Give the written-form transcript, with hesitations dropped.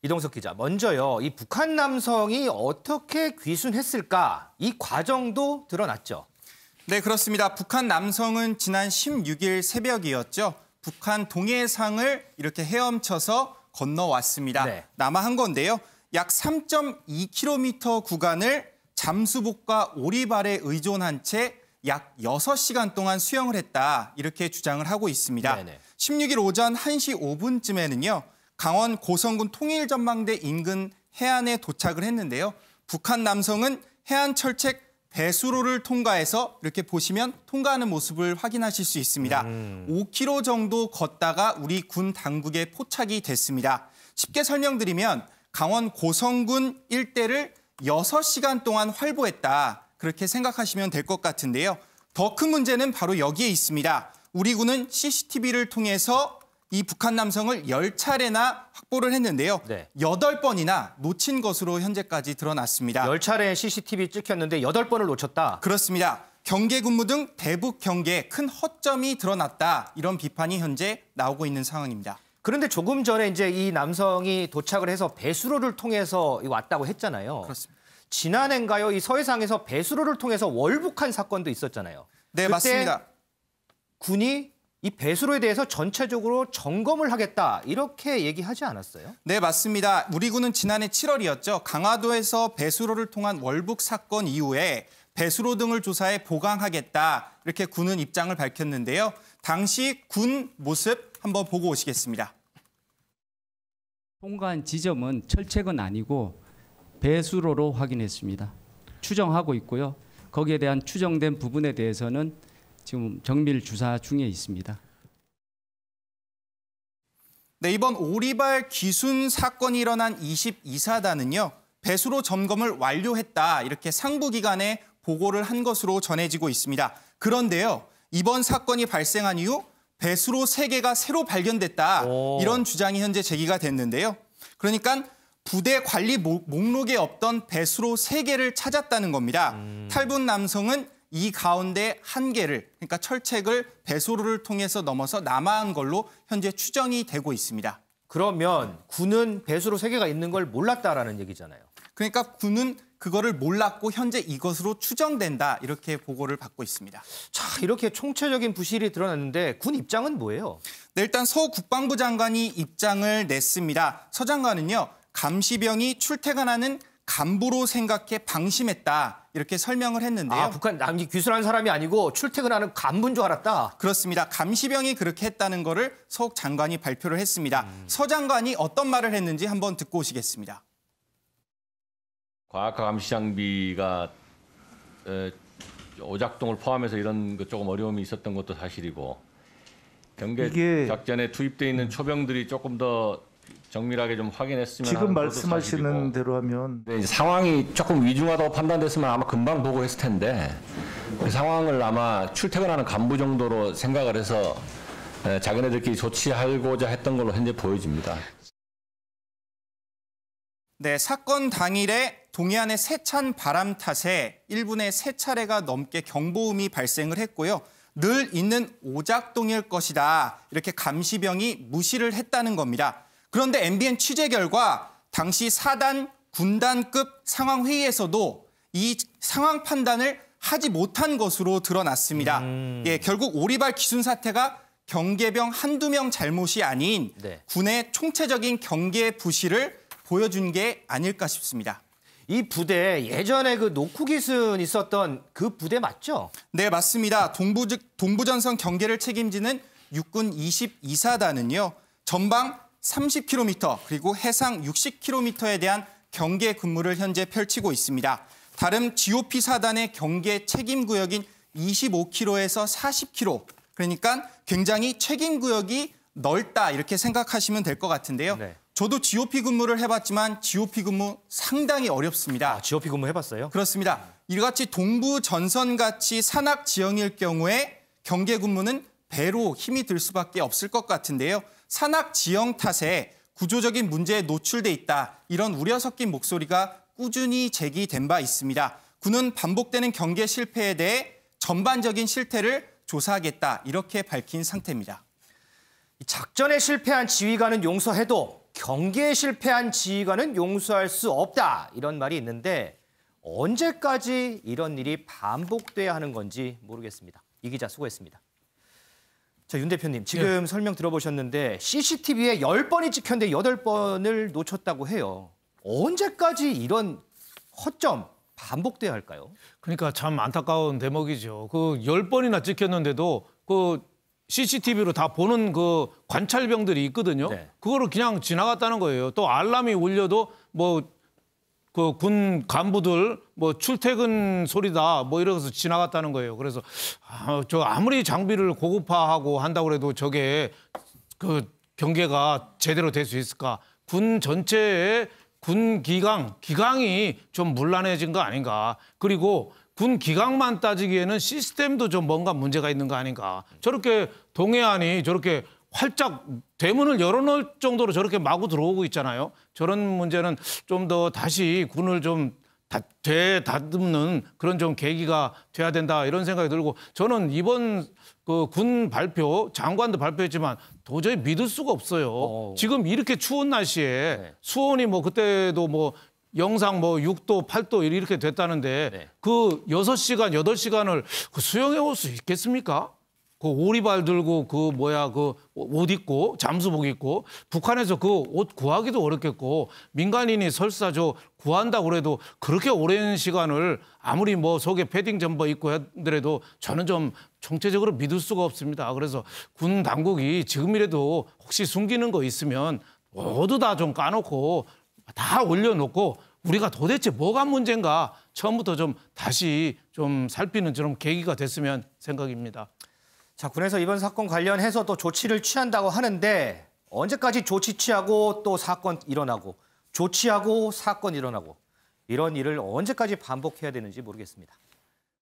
이동석 기자, 먼저요. 이 북한 남성이 어떻게 귀순했을까? 이 과정도 드러났죠. 네, 그렇습니다. 북한 남성은 지난 16일 새벽이었죠. 북한 동해상을 이렇게 헤엄쳐서 건너왔습니다. 네. 남하한 건데요. 약 3.2km 구간을 잠수복과 오리발에 의존한 채 약 6시간 동안 수영을 했다. 이렇게 주장을 하고 있습니다. 네네. 16일 오전 1시 5분쯤에는요. 강원 고성군 통일전망대 인근 해안에 도착을 했는데요. 북한 남성은 해안 철책 배수로를 통과해서 이렇게 보시면 통과하는 모습을 확인하실 수 있습니다. 5km 정도 걷다가 우리 군 당국에 포착이 됐습니다. 쉽게 설명드리면 강원 고성군 일대를 6시간 동안 활보했다. 그렇게 생각하시면 될 것 같은데요. 더 큰 문제는 바로 여기에 있습니다. 우리 군은 CCTV를 통해서 이 북한 남성을 10차례나 확보를 했는데요. 네. 8번이나 놓친 것으로 현재까지 드러났습니다. 10차례 CCTV 찍혔는데 8번을 놓쳤다. 그렇습니다. 경계 근무 등 대북 경계에 큰 허점이 드러났다. 이런 비판이 현재 나오고 있는 상황입니다. 그런데 조금 전에 이제 이 남성이 도착을 해서 배수로를 통해서 왔다고 했잖아요. 그렇습니다. 지난해인가요? 이 서해상에서 배수로를 통해서 월북한 사건도 있었잖아요. 네, 그때 맞습니다. 군이 이 배수로에 대해서 전체적으로 점검을 하겠다 이렇게 얘기하지 않았어요? 네, 맞습니다. 우리 군은 지난해 7월이었죠. 강화도에서 배수로를 통한 월북 사건 이후에 배수로 등을 조사해 보강하겠다 이렇게 군은 입장을 밝혔는데요. 당시 군 모습 한번 보고 오시겠습니다. 통과한 지점은 철책은 아니고 배수로로 확인했습니다. 추정하고 있고요. 거기에 대한 추정된 부분에 대해서는 지금 정밀 주사 중에 있습니다. 네, 이번 오리발 귀순 사건이 일어난 22사단은요. 배수로 점검을 완료했다. 이렇게 상부기관에 보고를 한 것으로 전해지고 있습니다. 그런데요. 이번 사건이 발생한 이후 배수로 3개가 새로 발견됐다. 이런 주장이 현재 제기가 됐는데요. 그러니까 부대 관리 목록에 없던 배수로 3개를 찾았다는 겁니다. 탈북 남성은 이 가운데 1개를, 그러니까 철책을 배수로를 통해서 넘어서 남하한 걸로 현재 추정이 되고 있습니다. 그러면 군은 배수로 3개가 있는 걸 몰랐다라는 얘기잖아요. 그러니까 군은 그거를 몰랐고 현재 이것으로 추정된다. 이렇게 보고를 받고 있습니다. 자, 이렇게 총체적인 부실이 드러났는데 군 입장은 뭐예요? 네, 일단 서 국방부 장관이 입장을 냈습니다. 서 장관은요. 감시병이 출퇴근하는 간부로 생각해 방심했다. 이렇게 설명을 했는데요. 아, 북한 남기 귀순한 사람이 아니고 출퇴근하는 간부인 줄 알았다. 그렇습니다. 감시병이 그렇게 했다는 거를 서 장관이 발표를 했습니다. 서 장관이 어떤 말을 했는지 한번 듣고 오시겠습니다. 과학화 감시 장비가 오작동을 포함해서 이런 것 조금 어려움이 있었던 것도 사실이고 경계 작전에 투입되어 있는 초병들이 조금 더 정밀하게 좀 확인했으면 지금 말씀하시는 대로 하면 이제 상황이 조금 위중하다고 판단됐으면 아마 금방 보고했을 텐데 그 상황을 아마 출퇴근하는 간부 정도로 생각을 해서 자기네들끼리 조치하고자 했던 걸로 현재 보여집니다. 네, 사건 당일에 동해안의 세찬 바람 탓에 1분에 3차례가 넘게 경보음이 발생을 했고요. 늘 있는 오작동일 것이다. 이렇게 감시병이 무시를 했다는 겁니다. 그런데 MBN 취재 결과 당시 4단 군단급 상황회의에서도 이 상황 판단을 하지 못한 것으로 드러났습니다. 예, 결국 오리발 귀순 사태가 경계병 한두 명 잘못이 아닌 군의 총체적인 경계 부실을 보여준 게 아닐까 싶습니다. 이 부대 예전에 그 노쿠기순 있었던 그 부대 맞죠? 네, 맞습니다. 동부전선 경계를 책임지는 육군 22사단은요. 전방 30km 그리고 해상 60km에 대한 경계 근무를 현재 펼치고 있습니다. 다른 GOP 사단의 경계 책임 구역인 25km에서 40km. 그러니까 굉장히 책임 구역이 넓다 이렇게 생각하시면 될 것 같은데요. 네. 저도 GOP 근무를 해봤지만 GOP 근무 상당히 어렵습니다. 아, GOP 근무 해봤어요? 그렇습니다. 이같이 동부 전선같이 산악 지형일 경우에 경계 근무는 배로 힘이 들 수밖에 없을 것 같은데요. 산악 지형 탓에 구조적인 문제에 노출돼 있다. 이런 우려 섞인 목소리가 꾸준히 제기된 바 있습니다. 군은 반복되는 경계 실패에 대해 전반적인 실태를 조사하겠다. 이렇게 밝힌 상태입니다. 작전에 실패한 지휘관은 용서해도 경계에 실패한 지휘관은 용서할 수 없다. 이런 말이 있는데 언제까지 이런 일이 반복돼야 하는 건지 모르겠습니다. 이 기자 수고했습니다. 자, 윤 대표님, 지금 설명 들어보셨는데 CCTV에 10번이 찍혔는데 8번을 놓쳤다고 해요. 언제까지 이런 허점 반복돼야 할까요? 그러니까 참 안타까운 대목이죠. 그 10번이나 찍혔는데도 그 CCTV로 다 보는 그 관찰병들이 있거든요. 네. 그거를 그냥 지나갔다는 거예요. 또 알람이 울려도 뭐 그 군 간부들 뭐 출퇴근 소리다 뭐 이러면서 지나갔다는 거예요. 그래서 저 아무리 장비를 고급화하고 한다고 해도 저게 그 경계가 제대로 될 수 있을까? 군 전체의 군 기강이 좀 문란해진 거 아닌가. 그리고 군 기강만 따지기에는 시스템도 좀 뭔가 문제가 있는 거 아닌가. 저렇게 동해안이 저렇게 활짝 대문을 열어놓을 정도로 저렇게 마구 들어오고 있잖아요. 저런 문제는 좀 더 다시 군을 좀 되다듬는 그런 좀 계기가 돼야 된다 이런 생각이 들고 저는 이번 그 군 발표 장관도 발표했지만 도저히 믿을 수가 없어요. 지금 이렇게 추운 날씨에 네. 수온이 뭐 그때도 뭐 영상 뭐 6도, 8도 이렇게 됐다는데 네. 그 6시간, 8시간을 수영해 올 수 있겠습니까? 그 오리발 들고 그 옷 입고 잠수복 입고 북한에서 그 옷 구하기도 어렵겠고 민간인이 설사 저 구한다고 그래도 그렇게 오랜 시간을 아무리 뭐 속에 패딩 점퍼 입고 하더라도 저는 좀 총체적으로 믿을 수가 없습니다. 그래서 군 당국이 지금이라도 혹시 숨기는 거 있으면 모두 다 좀 까놓고 다 올려놓고 우리가 도대체 뭐가 문제인가 처음부터 좀 다시 좀 살피는 그런 계기가 됐으면 생각입니다. 자, 군에서 이번 사건 관련해서 또 조치를 취한다고 하는데 언제까지 조치 취하고 또 사건 일어나고 조치하고 사건 일어나고 이런 일을 언제까지 반복해야 되는지 모르겠습니다.